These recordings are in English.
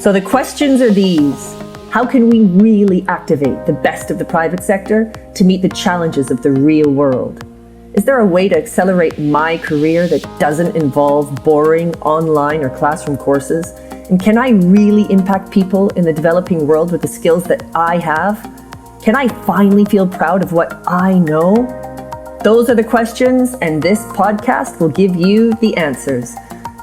So the questions are these. How can we really activate the best of the private sector to meet the challenges of the real world? Is there a way to accelerate my career that doesn't involve boring online or classroom courses? And can I really impact people in the developing world with the skills that I have? Can I finally feel proud of what I know? Those are the questions, and this podcast will give you the answers.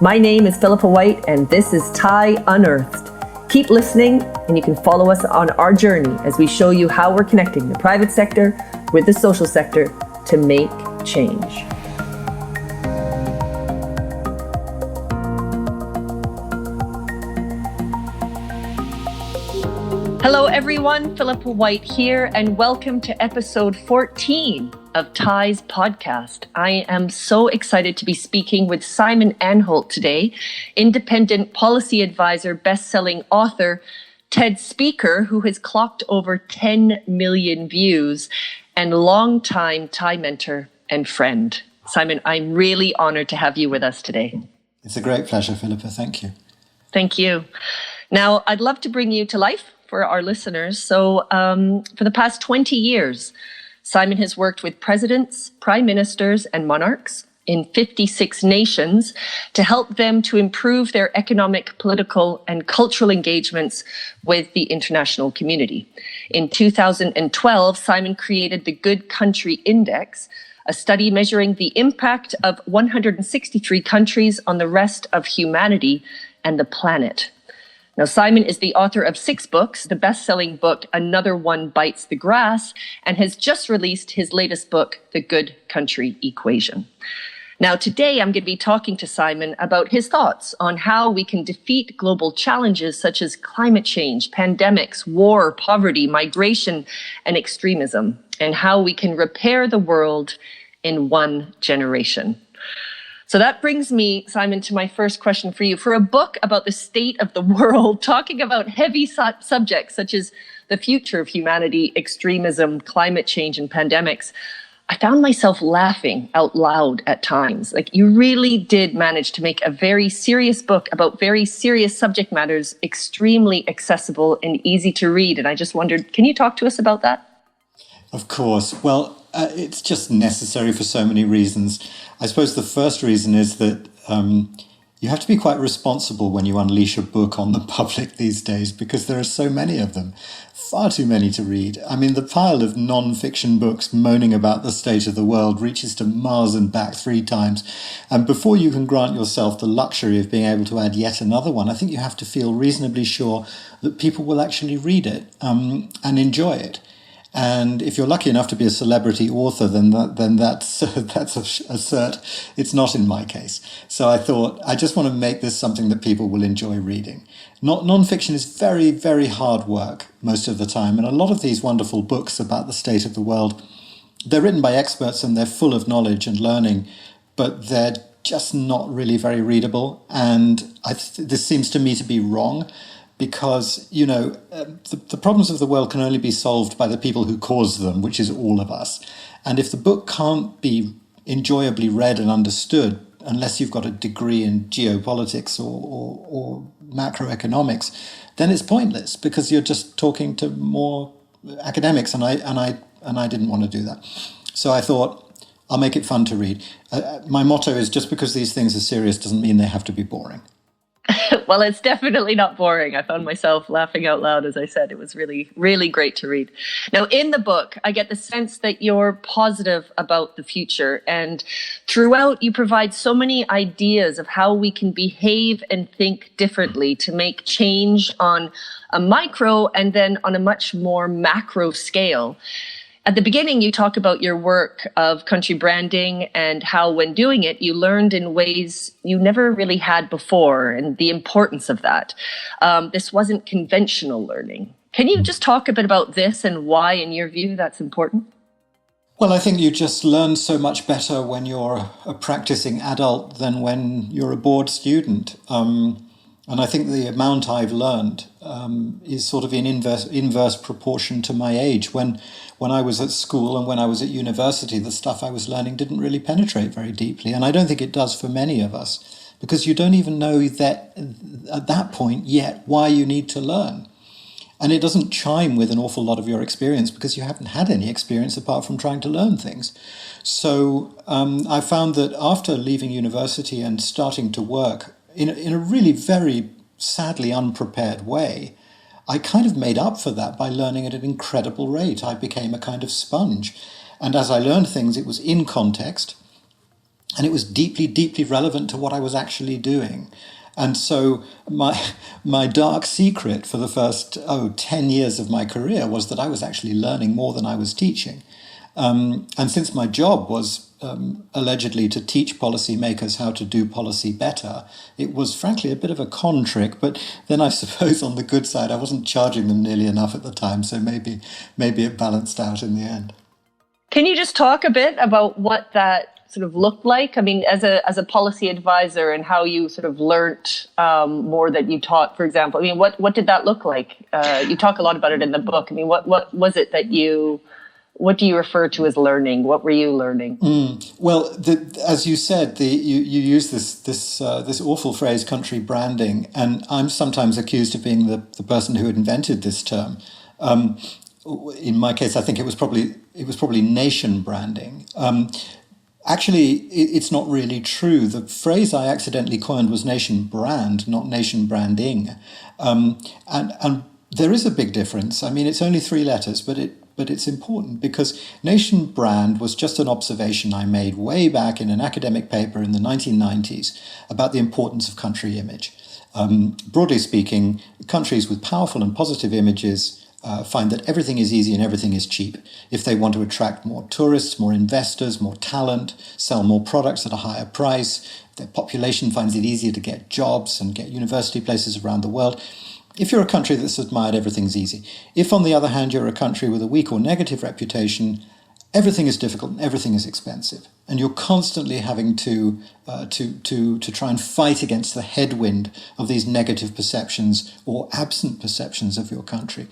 My name is Philippa White, and this is TIE Unearthed. Keep listening, and you can follow us on our journey as we show you how we're connecting the private sector with the social sector to make change. Hello everyone, Philippa White here, and welcome to episode 14 of TIE's podcast. I am so excited to be speaking with Simon Anholt today, independent policy advisor, best-selling author, TED speaker who has clocked over 10 million views, and longtime TIE mentor and friend. Simon, I'm really honored to have you with us today. It's a great pleasure, Philippa. Thank you. Thank you. Now, I'd love to bring you to life for our listeners. So for the past 20 years, Simon has worked with presidents, prime ministers, and monarchs in 56 nations to help them to improve their economic, political, and cultural engagements with the international community. In 2012, Simon created the Good Country Index, a study measuring the impact of 163 countries on the rest of humanity and the planet. Now, Simon is the author of 6 books, the best-selling book, Another One Bites the Grass, and has just released his latest book, The Good Country Equation. Now, today I'm going to be talking to Simon about his thoughts on how we can defeat global challenges such as climate change, pandemics, war, poverty, migration, and extremism, and how we can repair the world in one generation. So that brings me, Simon, to my first question for you. For a book about the state of the world, talking about heavy subjects such as the future of humanity, extremism, climate change, and pandemics, I found myself laughing out loud at times. Like, you really did manage to make a very serious book about very serious subject matters extremely accessible and easy to read. And I just wondered, can you talk to us about that? Of course. Well, it's just necessary for so many reasons. I suppose the first reason is that you have to be quite responsible when you unleash a book on the public these days, because there are so many of them, far too many to read. I mean, the pile of non-fiction books moaning about the state of the world reaches to Mars and back 3 times. And before you can grant yourself the luxury of being able to add yet another one, I think you have to feel reasonably sure that people will actually read it and enjoy it. And if you're lucky enough to be a celebrity author, then that's a cert. It's not in my case. So I thought, I just want to make this something that people will enjoy reading. Non-fiction is very, very hard work most of the time. And a lot of these wonderful books about the state of the world, they're written by experts and they're full of knowledge and learning, but they're just not really very readable. And this seems to me to be wrong. Because, the problems of the world can only be solved by the people who cause them, which is all of us. And if the book can't be enjoyably read and understood, unless you've got a degree in geopolitics or macroeconomics, then it's pointless, because you're just talking to more academics, and I didn't want to do that. So I thought, I'll make it fun to read. My motto is, just because these things are serious doesn't mean they have to be boring. Well, it's definitely not boring. I found myself laughing out loud, as I said. It was really, really great to read. Now, in the book, I get the sense that you're positive about the future. And throughout, you provide so many ideas of how we can behave and think differently to make change on a micro and then on a much more macro scale. At the beginning, you talk about your work of country branding and how when doing it, you learned in ways you never really had before and the importance of that. This wasn't conventional learning. Can you just talk a bit about this and why, in your view, that's important? Well, I think you just learn so much better when you're a practicing adult than when you're a bored student. And I think the amount I've learned is sort of in inverse proportion to my age. When I was at school and when I was at university, the stuff I was learning didn't really penetrate very deeply. And I don't think it does for many of us. because you don't even know that at that point yet why you need to learn. And it doesn't chime with an awful lot of your experience because you haven't had any experience apart from trying to learn things. So I found that after leaving university and starting to work in a really very sadly unprepared way, I kind of made up for that by learning at an incredible rate. I became a kind of sponge. And as I learned things, it was in context and it was deeply, deeply relevant to what I was actually doing. And so my dark secret for the first 10 years of my career was that I was actually learning more than I was teaching. And since my job was allegedly to teach policymakers how to do policy better, it was frankly a bit of a con trick. But then I suppose on the good side, I wasn't charging them nearly enough at the time. So maybe it balanced out in the end. Can you just talk a bit about what that sort of looked like? I mean, as a policy advisor, and how you sort of learnt more that you taught, for example. I mean, what did that look like? You talk a lot about it in the book. I mean, what was it that what do you refer to as learning? What were you learning? Well, as you said, you use this awful phrase, country branding, and I'm sometimes accused of being the person who invented this term. In my case, I think it was probably nation branding. Actually, it's not really true. The phrase I accidentally coined was nation brand, not nation branding. And there is a big difference. I mean, it's only 3 letters, but it's important because nation brand was just an observation I made way back in an academic paper in the 1990s about the importance of country image. Broadly speaking, countries with powerful and positive images find that everything is easy and everything is cheap. If they want to attract more tourists, more investors, more talent, sell more products at a higher price, their population finds it easier to get jobs and get university places around the world. If you're a country that's admired, everything's easy. If, on the other hand, you're a country with a weak or negative reputation, everything is difficult and everything is expensive. And you're constantly having to try and fight against the headwind of these negative perceptions or absent perceptions of your country.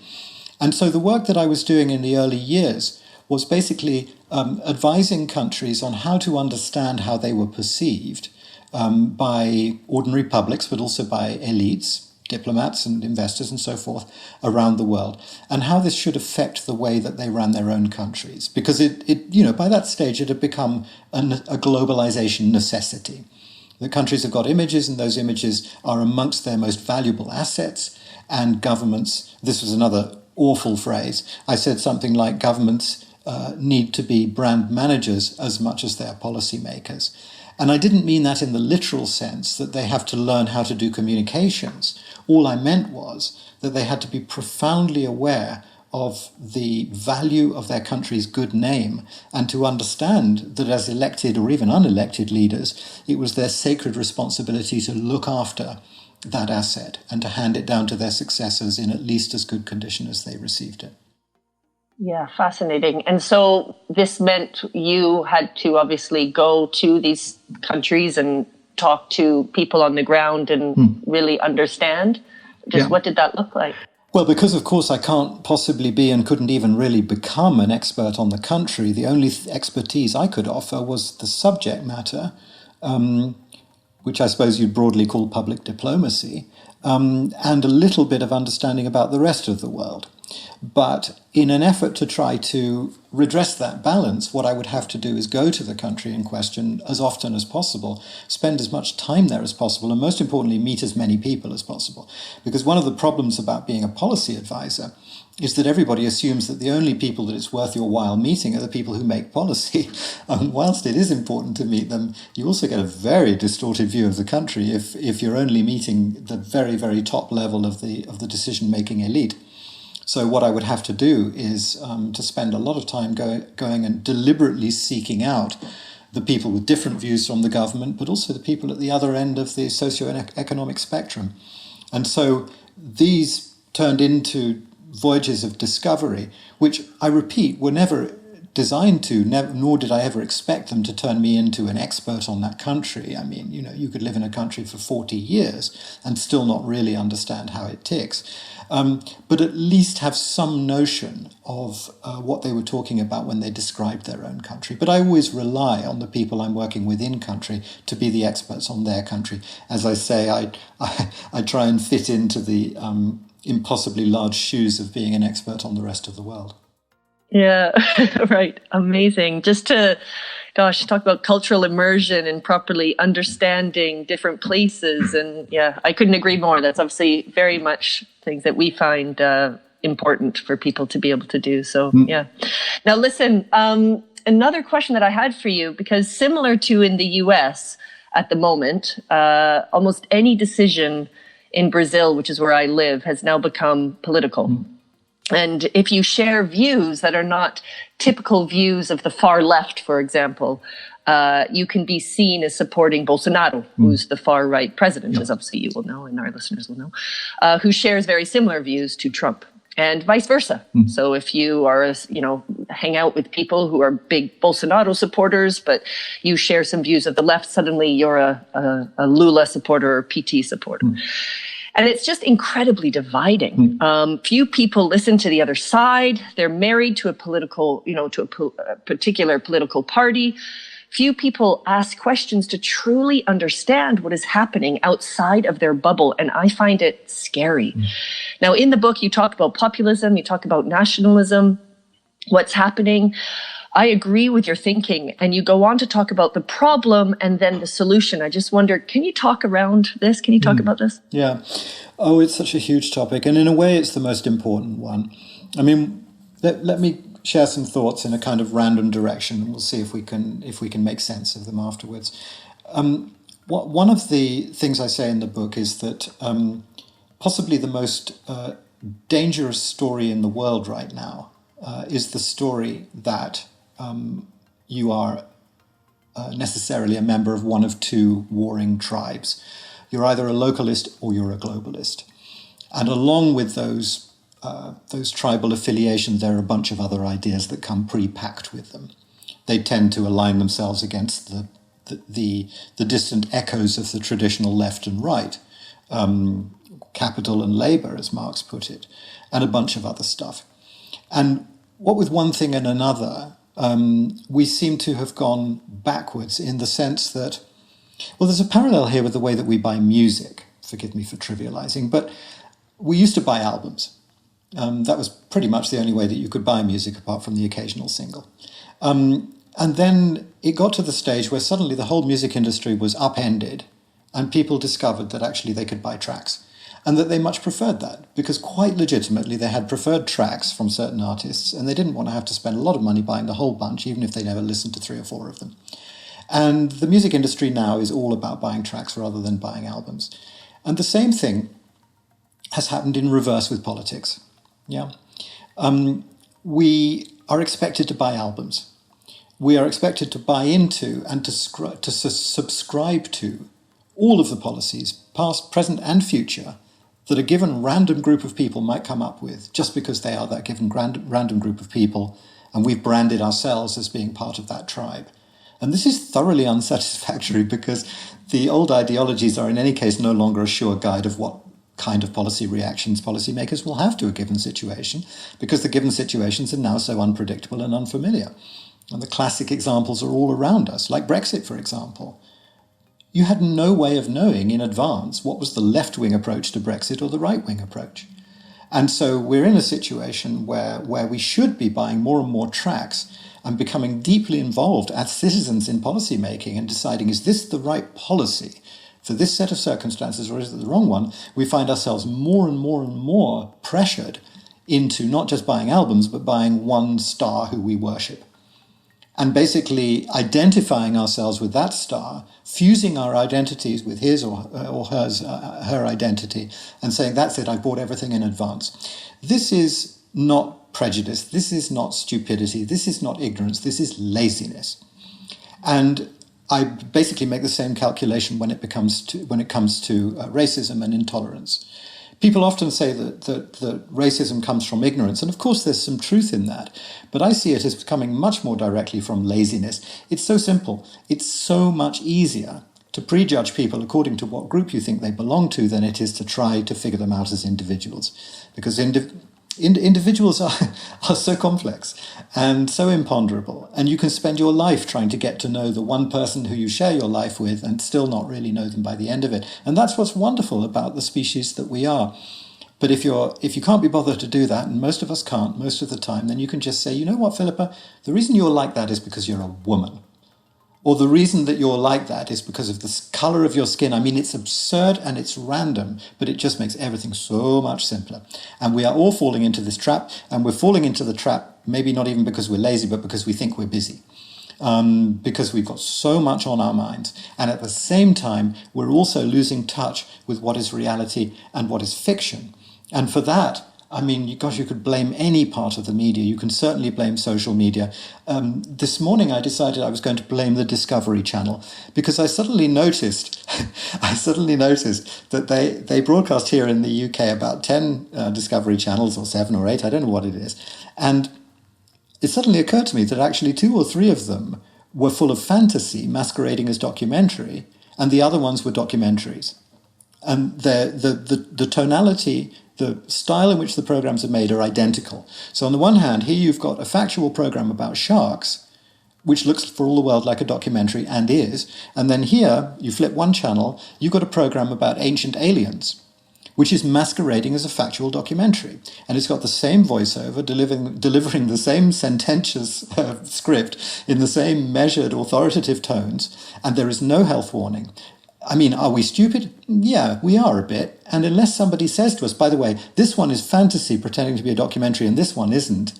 And so the work that I was doing in the early years was basically advising countries on how to understand how they were perceived by ordinary publics, but also by elites, diplomats and investors and so forth around the world, and how this should affect the way that they ran their own countries. Because it by that stage, it had become a globalization necessity. The countries have got images, and those images are amongst their most valuable assets, and governments, this was another awful phrase, I said something like governments need to be brand managers as much as they're policymakers. And I didn't mean that in the literal sense that they have to learn how to do communications. All I meant was that they had to be profoundly aware of the value of their country's good name and to understand that as elected or even unelected leaders, it was their sacred responsibility to look after that asset and to hand it down to their successors in at least as good condition as they received it. Yeah, fascinating. And so this meant you had to obviously go to these countries and talk to people on the ground and really understand. What did that look like? Well, because of course I can't possibly be and couldn't even really become an expert on the country, the only expertise I could offer was the subject matter, which I suppose you'd broadly call public diplomacy, and a little bit of understanding about the rest of the world. But in an effort to try to redress that balance, what I would have to do is go to the country in question as often as possible, spend as much time there as possible, and most importantly, meet as many people as possible. Because one of the problems about being a policy advisor is that everybody assumes that the only people that it's worth your while meeting are the people who make policy. And whilst it is important to meet them, you also get a very distorted view of the country if you're only meeting the very, very top level of the decision-making elite. So what I would have to do is to spend a lot of time going and deliberately seeking out the people with different views from the government, but also the people at the other end of the socio-economic spectrum. And so these turned into voyages of discovery, which I repeat were never designed to, nor did I ever expect them to turn me into an expert on that country. I mean, you could live in a country for 40 years and still not really understand how it ticks. But at least have some notion of what they were talking about when they described their own country. But I always rely on the people I'm working with in country to be the experts on their country. As I say, I try and fit into the impossibly large shoes of being an expert on the rest of the world. Yeah, right. Amazing. Just to, talk about cultural immersion and properly understanding different places. And yeah, I couldn't agree more. That's obviously very much things that we find important for people to be able to do. So yeah. Now listen, another question that I had for you, because similar to in the US at the moment, almost any decision in Brazil, which is where I live, has now become political. And if you share views that are not typical views of the far left, for example, you can be seen as supporting Bolsonaro, who's the far right president, as obviously you will know and our listeners will know, who shares very similar views to Trump, and vice versa. So if you are, hang out with people who are big Bolsonaro supporters, but you share some views of the left, suddenly you're a Lula supporter or PT supporter. And it's just incredibly dividing. Few people listen to the other side. They're married to a political, to a particular political party. Few people ask questions to truly understand what is happening outside of their bubble. And I find it scary. Now, in the book, you talk about populism, you talk about nationalism, what's happening. I agree with your thinking, and you go on to talk about the problem and then the solution. I just wonder, can you talk around this? Can you talk about this? Yeah. Oh, it's such a huge topic, and in a way, it's the most important one. I mean, let me share some thoughts in a kind of random direction, and we'll see if we can make sense of them afterwards. One of the things I say in the book is that possibly the most dangerous story in the world right now is the story that you are necessarily a member of one of two warring tribes. You're either a localist or you're a globalist. And along with those tribal affiliations, there are a bunch of other ideas that come pre-packed with them. They tend to align themselves against the distant echoes of the traditional left and right, capital and labor, as Marx put it, and a bunch of other stuff. And what with one thing and another, we seem to have gone backwards in the sense that, well, there's a parallel here with the way that we buy music. Forgive me for trivializing, but we used to buy albums. That was pretty much the only way that you could buy music apart from the occasional single. And then it got to the stage where suddenly the whole music industry was upended and people discovered that actually they could buy tracks. And that they much preferred that, because quite legitimately they had preferred tracks from certain artists and they didn't want to have to spend a lot of money buying the whole bunch, even if they never listened to 3 or 4 of them. And the music industry now is all about buying tracks rather than buying albums. And the same thing has happened in reverse with politics. Yeah, we are expected to buy albums. We are expected to buy into and to subscribe to all of the policies, past, present, and future, that a given random group of people might come up with just because they are that given random group of people, and we've branded ourselves as being part of that tribe. And this is thoroughly unsatisfactory because the old ideologies are in any case no longer a sure guide of what kind of policy reactions policymakers will have to a given situation, because the given situations are now so unpredictable and unfamiliar. And the classic examples are all around us, like Brexit, for example. You had no way of knowing in advance what was the left-wing approach to Brexit or the right-wing approach. And so we're in a situation where we should be buying more and more tracks and becoming deeply involved as citizens in policy making and deciding, is this the right policy for this set of circumstances or is it the wrong one? We find ourselves more and more and more pressured into not just buying albums, but buying one star who we worship. And basically identifying ourselves with that star, fusing our identities with his or her identity, and saying, that's it, I've bought everything in advance. This is not prejudice, this is not stupidity, this is not ignorance, this is laziness. And I basically make the same calculation when it comes to racism and intolerance. People often say that racism comes from ignorance, and of course there's some truth in that, but I see it as coming much more directly from laziness. It's so simple. It's so much easier to prejudge people according to what group you think they belong to than it is to try to figure them out as individuals, because individuals are so complex and so imponderable, and you can spend your life trying to get to know the one person who you share your life with and still not really know them by the end of it. And that's what's wonderful about the species that we are. But if you can't be bothered to do that, and most of us can't most of the time, then you can just say, you know what, Philippa, the reason you're like that is because you're a woman. Or the reason that you're like that is because of the colour of your skin. I mean, it's absurd and it's random, but it just makes everything so much simpler. And we are all falling into this trap, and we're falling into the trap maybe not even because we're lazy, but because we think we're busy. Because we've got so much on our minds. And at the same time, we're also losing touch with what is reality and what is fiction. And for that, I mean, gosh, you could blame any part of the media. You can certainly blame social media. This morning, I decided I was going to blame the Discovery Channel because I suddenly noticed that they broadcast here in the UK about 10 Discovery Channels, or 7 or 8, I don't know what it is. And it suddenly occurred to me that actually 2 or 3 of them were full of fantasy masquerading as documentary, and the other ones were documentaries. And the tonality, the style in which the programs are made are identical. So on the one hand, here you've got a factual program about sharks, which looks for all the world like a documentary, and is. And then here, you flip one channel, you've got a program about ancient aliens, which is masquerading as a factual documentary. And it's got the same voiceover, delivering the same sententious script in the same measured, authoritative tones, and there is no health warning. I mean, are we stupid? Yeah, we are a bit. And unless somebody says to us, by the way, this one is fantasy pretending to be a documentary and this one isn't,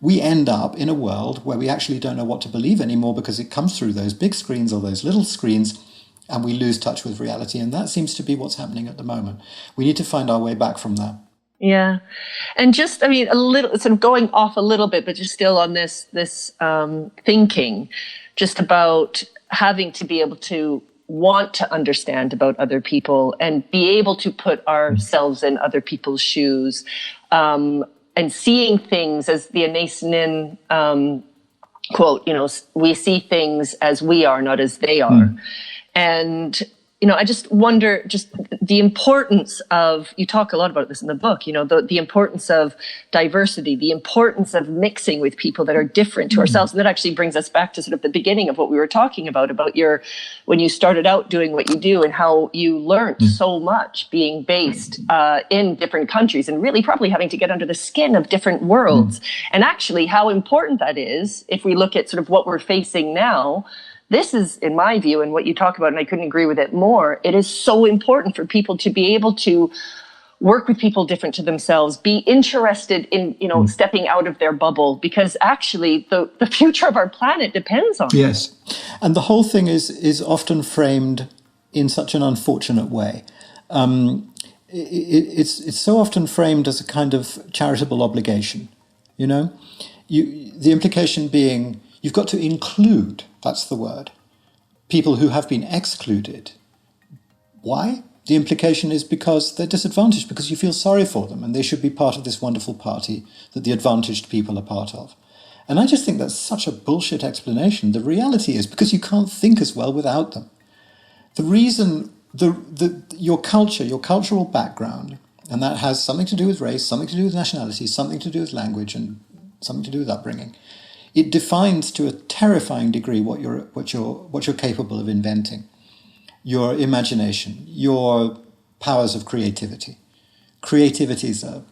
we end up in a world where we actually don't know what to believe anymore because it comes through those big screens or those little screens, and we lose touch with reality. And that seems to be what's happening at the moment. We need to find our way back from that. Yeah. And just, I mean, a little, sort of going off a little bit, but just still on this thinking just about having to be able to want to understand about other people and be able to put ourselves in other people's shoes, and seeing things as the Anais Nin quote, we see things as we are, not as they are. And, I just wonder just the importance of, you talk a lot about this in the book, the importance of diversity, the importance of mixing with people that are different to ourselves. And that actually brings us back to sort of the beginning of what we were talking about when you started out doing what you do and how you learned so much being based in different countries and really probably having to get under the skin of different worlds. And actually how important that is if we look at sort of what we're facing now. This is, in my view, and what you talk about, and I couldn't agree with it more, it is so important for people to be able to work with people different to themselves, be interested in, stepping out of their bubble, because actually the future of our planet depends on it. Yes. And the whole thing is often framed in such an unfortunate way. It's so often framed as a kind of charitable obligation, the implication being you've got to include, that's the word, people who have been excluded. Why? The implication is because they're disadvantaged, because you feel sorry for them and they should be part of this wonderful party that the advantaged people are part of. And I just think that's such a bullshit explanation. The reality is because you can't think as well without them. The reason, your culture, your cultural background, and that has something to do with race, something to do with nationality, something to do with language, and something to do with upbringing. It defines to a terrifying degree what you're capable of inventing, your imagination, your powers of creativity. Creativity is a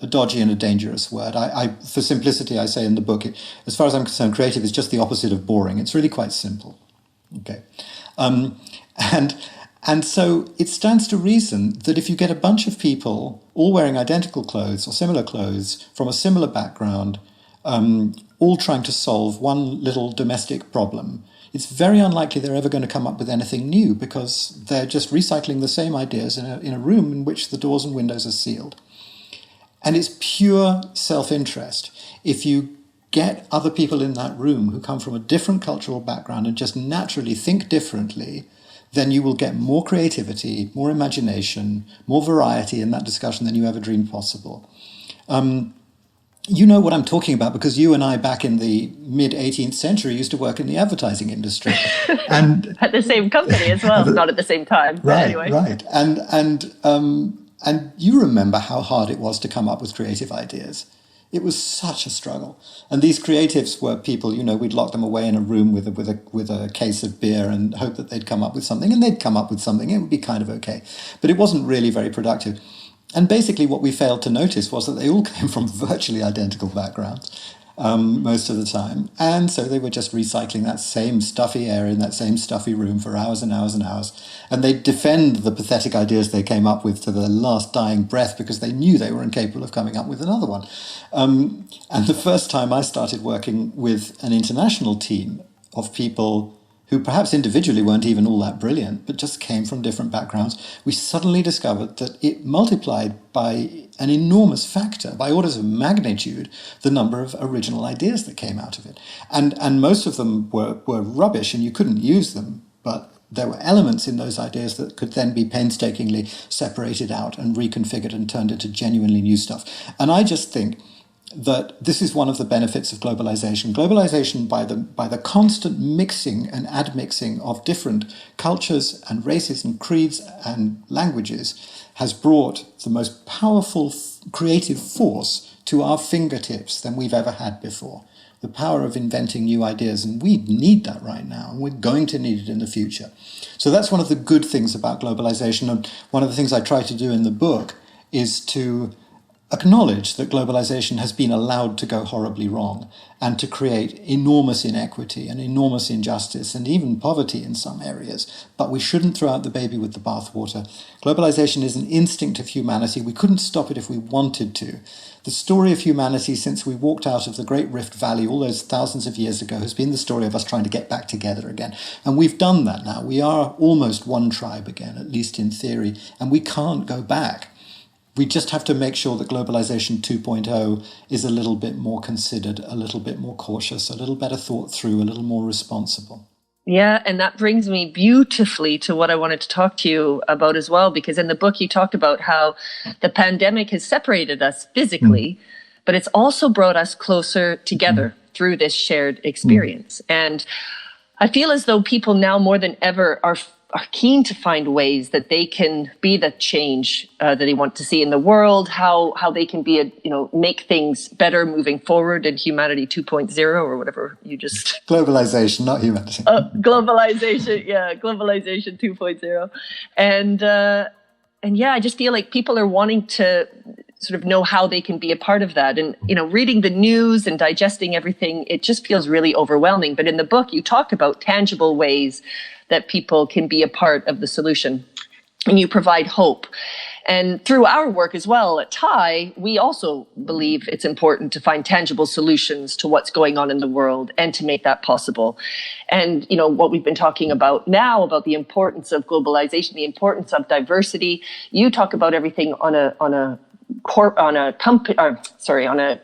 dodgy and a dangerous word. For simplicity, I say in the book, as far as I'm concerned, creative is just the opposite of boring. It's really quite simple. Okay, and so it stands to reason that if you get a bunch of people all wearing identical clothes or similar clothes from a similar background, all trying to solve one little domestic problem, it's very unlikely they're ever going to come up with anything new because they're just recycling the same ideas in a room in which the doors and windows are sealed. And it's pure self-interest. If you get other people in that room who come from a different cultural background and just naturally think differently, then you will get more creativity, more imagination, more variety in that discussion than you ever dreamed possible. You know what I'm talking about because you and I, back in the mid-18th century, used to work in the advertising industry, and At the same company as well, not at the same time. But right, anyway. right, and you remember how hard it was to come up with creative ideas. It was such a struggle, and these creatives were people. You know, we'd lock them away in a room with a case of beer and hope that they'd come up with something, and they'd come up with something. It would be kind of okay, but it wasn't really very productive. And basically what we failed to notice was that they all came from virtually identical backgrounds most of the time. And so they were just recycling that same stuffy air in that same stuffy room for hours and hours and hours. And they'd defend the pathetic ideas they came up with to their last dying breath because they knew they were incapable of coming up with another one. And the first time I started working with an international team of people who perhaps individually weren't even all that brilliant, but just came from different backgrounds, we suddenly discovered that it multiplied by an enormous factor, by orders of magnitude, the number of original ideas that came out of it. And most of them were rubbish and you couldn't use them, but there were elements in those ideas that could then be painstakingly separated out and reconfigured and turned into genuinely new stuff. And I just think that this is one of the benefits of globalization. Globalization, by the constant mixing and admixing of different cultures and races and creeds and languages, has brought the most powerful creative force to our fingertips than we've ever had before. The power of inventing new ideas, and we need that right now, and we're going to need it in the future. So that's one of the good things about globalization, and one of the things I try to do in the book is to acknowledge that globalization has been allowed to go horribly wrong and to create enormous inequity and enormous injustice and even poverty in some areas. But we shouldn't throw out the baby with the bathwater. Globalization is an instinct of humanity. We couldn't stop it if we wanted to. The story of humanity since we walked out of the Great Rift Valley all those thousands of years ago has been the story of us trying to get back together again. And we've done that now. We are almost one tribe again, at least in theory, and we can't go back. We just have to make sure that Globalization 2.0 is a little bit more considered, a little bit more cautious, a little better thought through, a little more responsible. Yeah, and that brings me beautifully to what I wanted to talk to you about as well, because in the book you talked about how the pandemic has separated us physically, but it's also brought us closer together through this shared experience. And I feel as though people now more than ever are keen to find ways that they can be the change that they want to see in the world, how they can be make things better moving forward in humanity 2.0 or whatever you just globalization, not humanity. Globalization 2.0. And yeah, I just feel like people are wanting to sort of know how they can be a part of that. And, reading the news and digesting everything, it just feels really overwhelming. But in the book, you talk about tangible ways that people can be a part of the solution, and you provide hope. And through our work as well at TIE, we also believe it's important to find tangible solutions to what's going on in the world and to make that possible. And, what we've been talking about now, about the importance of globalization, the importance of diversity, you talk about everything on a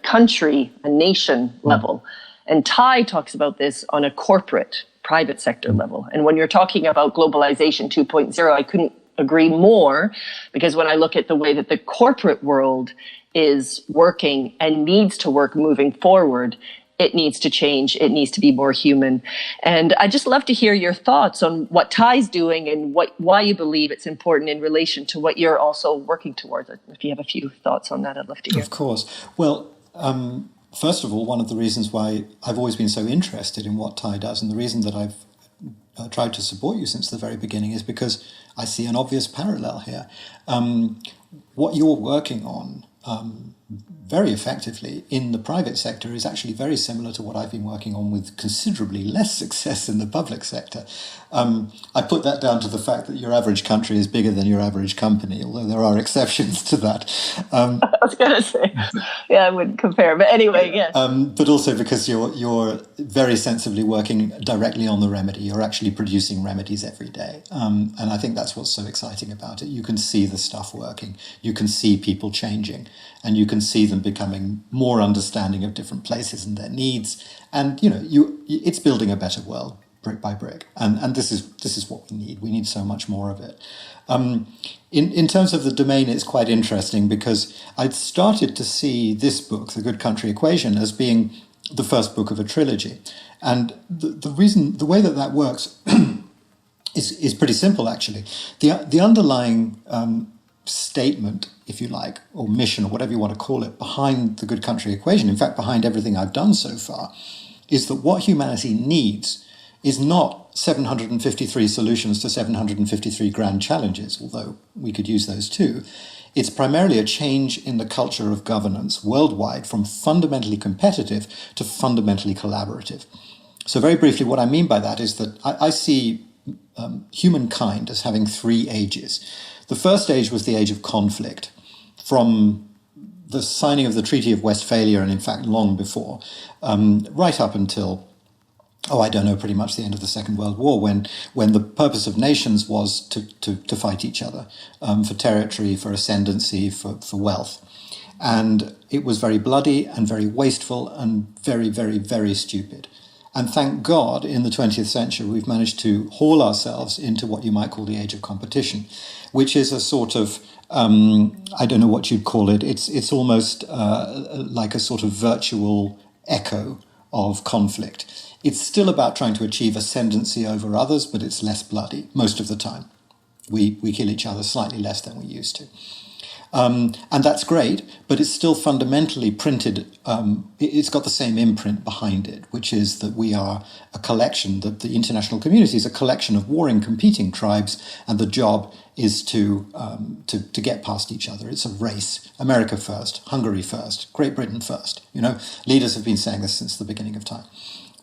country, a nation level. And TIE talks about this on a corporate, private sector level. And when you're talking about globalization 2.0, I couldn't agree more, because when I look at the way that the corporate world is working and needs to work moving forward, it needs to change. It needs to be more human. And I'd just love to hear your thoughts on what TIE's doing and why you believe it's important in relation to what you're also working towards. If you have a few thoughts on that, I'd love to hear. Of course. Well, first of all, one of the reasons why I've always been so interested in what TIE does, and the reason that I've tried to support you since the very beginning, is because I see an obvious parallel here. What you're working on very effectively in the private sector is actually very similar to what I've been working on with considerably less success in the public sector. I put that down to the fact that your average country is bigger than your average company, although there are exceptions to that. I was going to say, yeah, I wouldn't compare, but anyway, yes. But also because you're very sensibly working directly on the remedy. You're actually producing remedies every day. And I think that's what's so exciting about it. You can see the stuff working. You can see people changing, and you can see them becoming more understanding of different places and their needs. And, it's building a better world, brick by brick. And this is what we need. We need so much more of it. In terms of the domain, it's quite interesting because I'd started to see this book, The Good Country Equation, as being the first book of a trilogy. And the way that works is pretty simple, actually. The underlying statement, if you like, or mission, or whatever you want to call it, behind The Good Country Equation, in fact, behind everything I've done so far, is that what humanity needs is not 753 solutions to 753 grand challenges, although we could use those too. It's primarily a change in the culture of governance worldwide from fundamentally competitive to fundamentally collaborative. So very briefly, what I mean by that is that I see humankind as having three ages. The first age was the age of conflict, from the signing of the Treaty of Westphalia, and in fact long before, right up until, pretty much the end of the Second World War, when the purpose of nations was to fight each other for territory, for ascendancy, for wealth. And it was very bloody and very wasteful and very, very, very stupid. And thank God, in the 20th century, we've managed to haul ourselves into what you might call the age of competition, which is a sort of, I don't know what you'd call it. It's almost like a sort of virtual echo of conflict. It's still about trying to achieve ascendancy over others, but it's less bloody most of the time. We kill each other slightly less than we used to. And that's great, but it's still fundamentally printed. It's got the same imprint behind it, which is that we are a collection, that the international community is a collection of warring, competing tribes, and the job is to get past each other. It's a race. America first, Hungary first, Great Britain first. Leaders have been saying this since the beginning of time.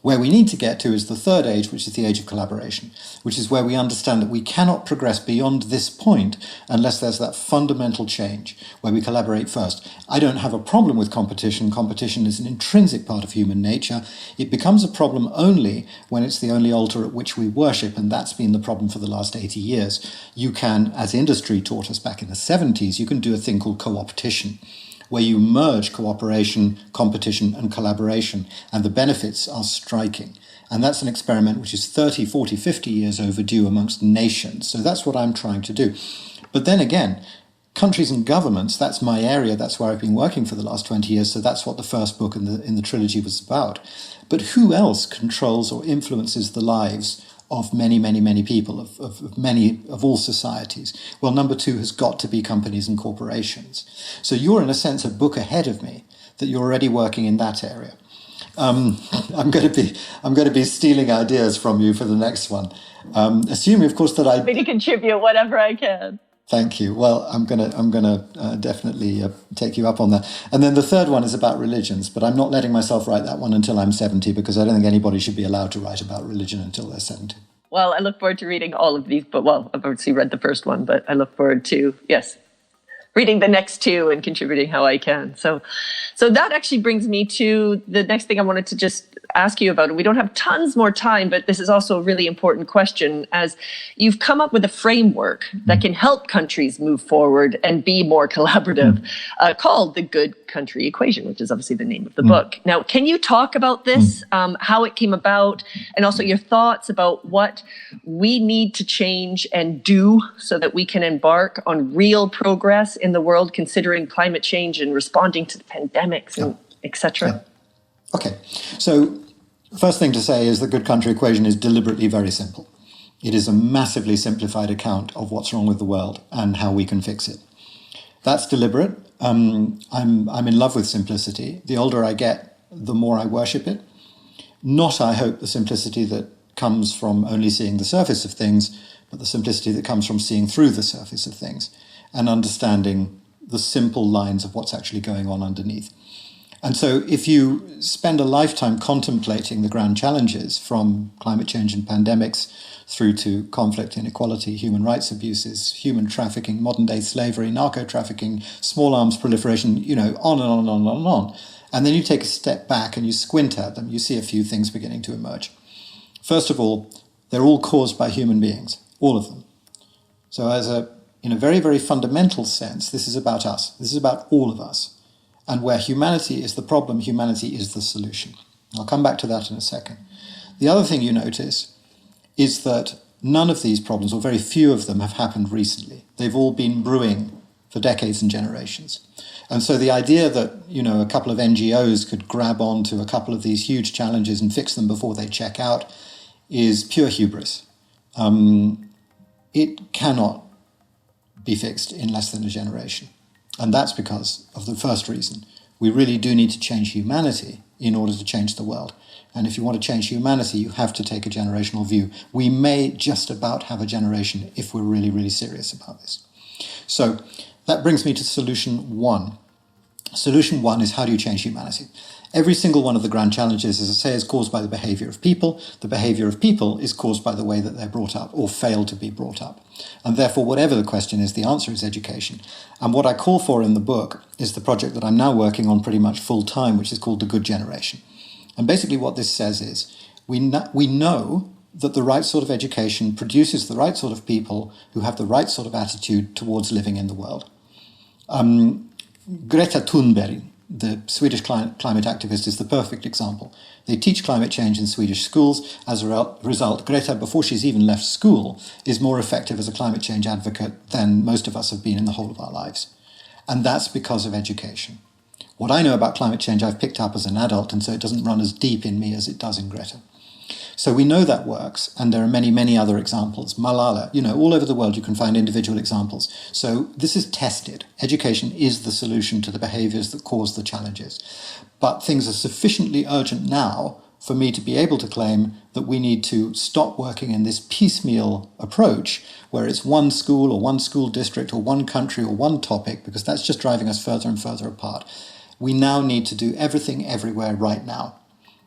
Where we need to get to is the third age, which is the age of collaboration, which is where we understand that we cannot progress beyond this point unless there's that fundamental change where we collaborate first. I don't have a problem with competition. Competition is an intrinsic part of human nature. It becomes a problem only when it's the only altar at which we worship, and that's been the problem for the last 80 years. You can, as industry taught us back in the 70s, you can do a thing called co-opetition, where you merge cooperation, competition, and collaboration, and the benefits are striking. And that's an experiment which is 30, 40, 50 years overdue amongst nations. So that's what I'm trying to do. But then again, countries and governments, that's my area, that's where I've been working for the last 20 years, so that's what the first book in the trilogy was about. But who else controls or influences the lives of many, many, many people, of all societies? Well, number two has got to be companies and corporations. So you're, in a sense, a book ahead of me, that you're already working in that area. I'm going to be stealing ideas from you for the next one. Assuming, of course, that I to contribute whatever I can. Thank you. Well, I'm gonna definitely take you up on that. And then the third one is about religions, but I'm not letting myself write that one until I'm 70, because I don't think anybody should be allowed to write about religion until they're 70. Well, I look forward to reading all of these, but I've obviously read the first one, but I look forward to, reading the next two and contributing how I can. So that actually brings me to the next thing I wanted to just ask you about. And we don't have tons more time, but this is also a really important question, as you've come up with a framework that can help countries move forward and be more collaborative, called the Good Country Equation, which is obviously the name of the book. Now, can you talk about this, how it came about, and also your thoughts about what we need to change and do so that we can embark on real progress in the world, considering climate change and responding to the pandemics and et cetera? Okay, so first thing to say is the Good Country Equation is deliberately very simple. It is a massively simplified account of what's wrong with the world and how we can fix it. That's deliberate. I'm in love with simplicity. The older I get, the more I worship it. Not, I hope, the simplicity that comes from only seeing the surface of things, but the simplicity that comes from seeing through the surface of things and understanding the simple lines of what's actually going on underneath. And so if you spend a lifetime contemplating the grand challenges, from climate change and pandemics through to conflict, inequality, human rights abuses, human trafficking, modern-day slavery, narco-trafficking, small arms proliferation, on and on and on and on and on, and then you take a step back and you squint at them, you see a few things beginning to emerge. First of all, they're all caused by human beings, all of them. So in a very, very fundamental sense, this is about us. This is about all of us. And where humanity is the problem, humanity is the solution. I'll come back to that in a second. The other thing you notice is that none of these problems, or very few of them, have happened recently. They've all been brewing for decades and generations. And so the idea that, a couple of NGOs could grab onto a couple of these huge challenges and fix them before they check out is pure hubris. It cannot be fixed in less than a generation. And that's because of the first reason. We really do need to change humanity in order to change the world. And if you want to change humanity, you have to take a generational view. We may just about have a generation if we're really, really serious about this. So that brings me to solution one. Solution one is, how do you change humanity? Every single one of the grand challenges, as I say, is caused by the behavior of people. The behavior of people is caused by the way that they're brought up or fail to be brought up. And therefore, whatever the question is, the answer is education. And what I call for in the book is the project that I'm now working on pretty much full time, which is called The Good Generation. And basically what this says is, we know that the right sort of education produces the right sort of people who have the right sort of attitude towards living in the world. Greta Thunberg, the Swedish climate activist, is the perfect example. They teach climate change in Swedish schools. As a result, Greta, before she's even left school, is more effective as a climate change advocate than most of us have been in the whole of our lives. And that's because of education. What I know about climate change I've picked up as an adult, and so it doesn't run as deep in me as it does in Greta. So we know that works, and there are many, many other examples. Malala, all over the world you can find individual examples. So this is tested. Education is the solution to the behaviors that cause the challenges. But things are sufficiently urgent now for me to be able to claim that we need to stop working in this piecemeal approach where it's one school or one school district or one country or one topic, because that's just driving us further and further apart. We now need to do everything everywhere right now.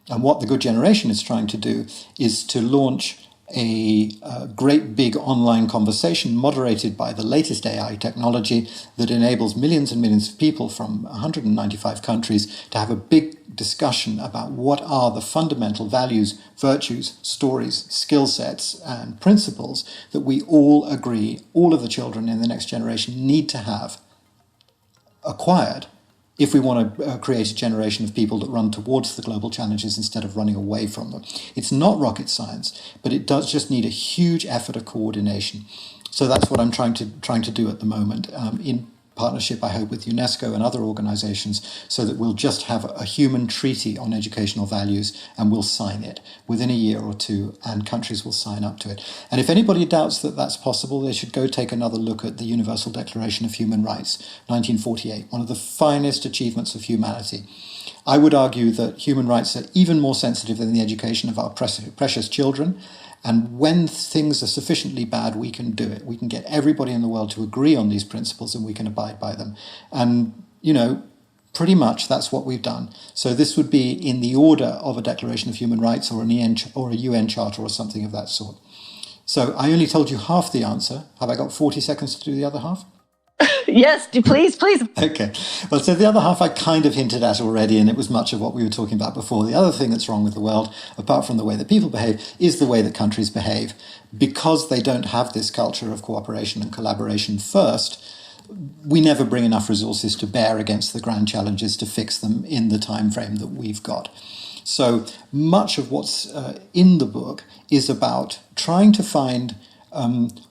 And what The Good Generation is trying to do is to launch a great big online conversation moderated by the latest AI technology that enables millions and millions of people from 195 countries to have a big discussion about what are the fundamental values, virtues, stories, skill sets, and principles that we all agree all of the children in the next generation need to have acquired if we want to create a generation of people that run towards the global challenges instead of running away from them. It's not rocket science, but it does just need a huge effort of coordination. So that's what I'm trying to do at the moment, in partnership, I hope, with UNESCO and other organizations, so that we'll just have a human treaty on educational values, and we'll sign it within a year or two, and countries will sign up to it. And if anybody doubts that that's possible, they should go take another look at the Universal Declaration of Human Rights, 1948, one of the finest achievements of humanity. I would argue that human rights are even more sensitive than the education of our precious children. And when things are sufficiently bad, we can do it. We can get everybody in the world to agree on these principles, and we can abide by them. And, pretty much that's what we've done. So this would be in the order of a Declaration of Human Rights or a UN Charter or something of that sort. So I only told you half the answer. Have I got 40 seconds to do the other half? Yes, please. Okay. Well, so the other half I kind of hinted at already, and it was much of what we were talking about before. The other thing that's wrong with the world, apart from the way that people behave, is the way that countries behave. Because they don't have this culture of cooperation and collaboration first, we never bring enough resources to bear against the grand challenges to fix them in the time frame that we've got. So much of what's in the book is about trying to find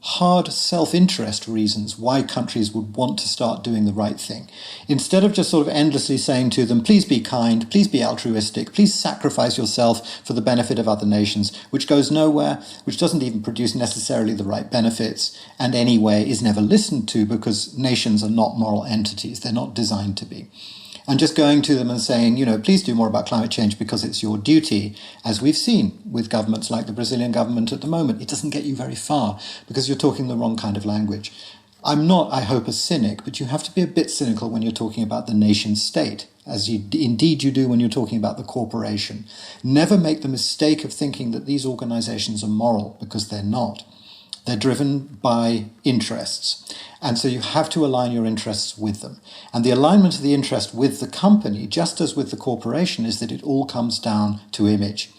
hard self-interest reasons why countries would want to start doing the right thing. Instead of just sort of endlessly saying to them, please be kind, please be altruistic, please sacrifice yourself for the benefit of other nations, which goes nowhere, which doesn't even produce necessarily the right benefits, and anyway is never listened to because nations are not moral entities. They're not designed to be. And just going to them and saying, please do more about climate change because it's your duty, as we've seen with governments like the Brazilian government at the moment, it doesn't get you very far because you're talking the wrong kind of language. I'm not, I hope, a cynic, but you have to be a bit cynical when you're talking about the nation state, as indeed you do when you're talking about the corporation. Never make the mistake of thinking that these organizations are moral, because they're not. They're driven by interests. And so you have to align your interests with them. And the alignment of the interest with the company, just as with the corporation, is that it all comes down to image.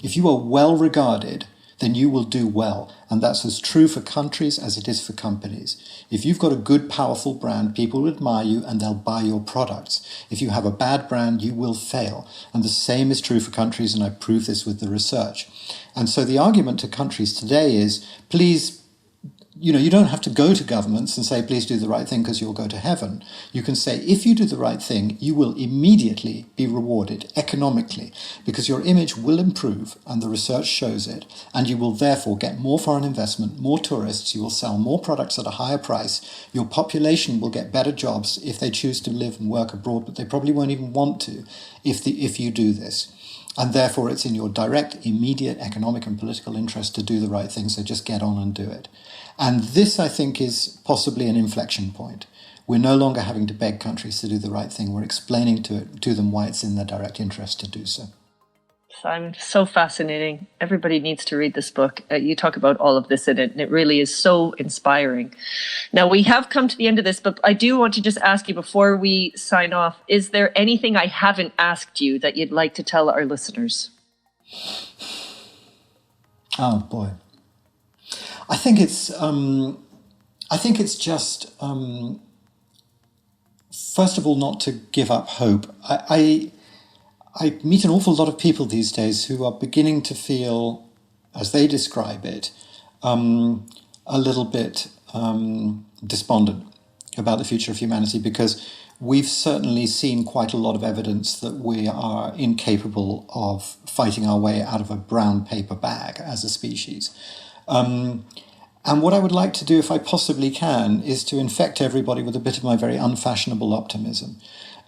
If you are well regarded, then you will do well. And that's as true for countries as it is for companies. If you've got a good, powerful brand, people will admire you and they'll buy your products. If you have a bad brand, you will fail. And the same is true for countries, and I prove this with the research. And so the argument to countries today is, please, you don't have to go to governments and say, please do the right thing because you'll go to heaven. You can say, if you do the right thing, you will immediately be rewarded economically because your image will improve and the research shows it. And you will therefore get more foreign investment, more tourists, you will sell more products at a higher price. Your population will get better jobs if they choose to live and work abroad, but they probably won't even want to if you do this. And therefore it's in your direct, immediate economic and political interest to do the right thing. So just get on and do it. And this, I think, is possibly an inflection point. We're no longer having to beg countries to do the right thing. We're explaining to them why it's in their direct interest to do so. Simon, so fascinating. Everybody needs to read this book. You talk about all of this in it, and it really is so inspiring. Now, we have come to the end of this, but I do want to just ask you before we sign off, is there anything I haven't asked you that you'd like to tell our listeners? Oh, boy. I think it's just, first of all, not to give up hope. I meet an awful lot of people these days who are beginning to feel, as they describe it, a little bit despondent about the future of humanity, because we've certainly seen quite a lot of evidence that we are incapable of fighting our way out of a brown paper bag as a species. And what I would like to do, if I possibly can, is to infect everybody with a bit of my very unfashionable optimism.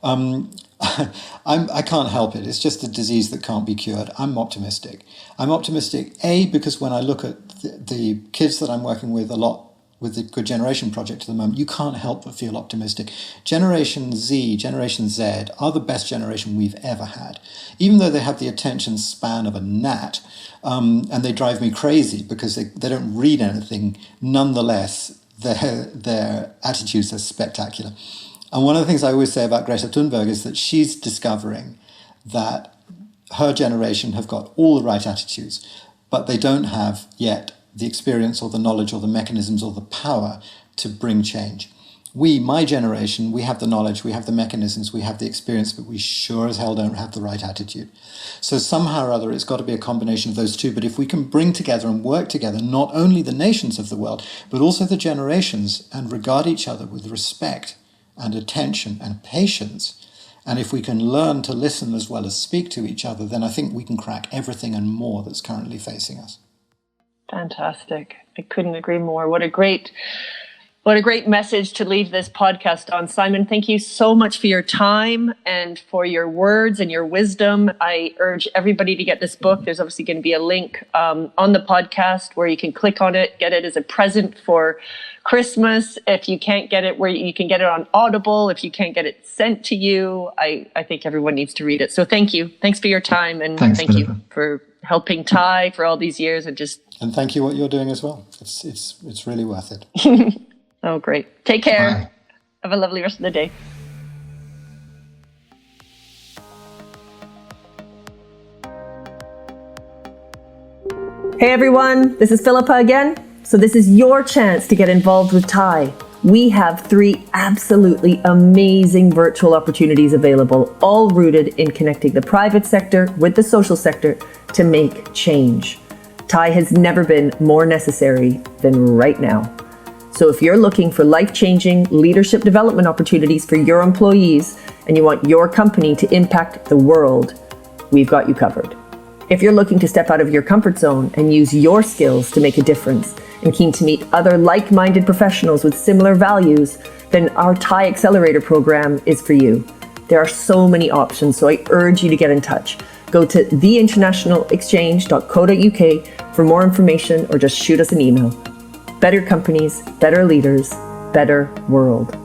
I can't help it. It's just a disease that can't be cured. I'm optimistic. I'm optimistic, A, because when I look at the kids that I'm working with a lot with the Good Generation Project at the moment, you can't help but feel optimistic. Generation Z, Generation Z are the best generation we've ever had. Even though they have the attention span of a gnat, and they drive me crazy because they don't read anything, nonetheless, their attitudes are spectacular. And one of the things I always say about Greta Thunberg is that she's discovering that her generation have got all the right attitudes, but they don't have yet the experience or the knowledge or the mechanisms or the power to bring change. We, my generation, we have the knowledge, we have the mechanisms, we have the experience, but we sure as hell don't have the right attitude. So somehow or other, it's got to be a combination of those two. But if we can bring together and work together, not only the nations of the world, but also the generations, and regard each other with respect and attention and patience, and if we can learn to listen as well as speak to each other, then I think we can crack everything and more that's currently facing us. Fantastic. I couldn't agree more. What a great message to leave this podcast on. Simon, thank you so much for your time and for your words and your wisdom. I urge everybody to get this book. There's obviously going to be a link on the podcast where you can click on it, get it as a present for Christmas. If you can't get it, where you can get it on Audible. If you can't get it sent to you, I think everyone needs to read it. So thank you. Thanks for your time. And thank you for helping Ty for all these years. And thank you what you're doing as well. It's really worth it. Oh, great. Take care. Bye. Have a lovely rest of the day. Hey everyone, this is Philippa again. So this is your chance to get involved with Ty. We have 3 absolutely amazing virtual opportunities available, all rooted in connecting the private sector with the social sector to make change. Ty has never been more necessary than right now. So if you're looking for life-changing leadership development opportunities for your employees and you want your company to impact the world, we've got you covered. If you're looking to step out of your comfort zone and use your skills to make a difference and keen to meet other like-minded professionals with similar values, then our Ty Accelerator program is for you. There are so many options, so I urge you to get in touch. Go to theinternationalexchange.co.uk for more information or just shoot us an email. Better companies, better leaders, better world.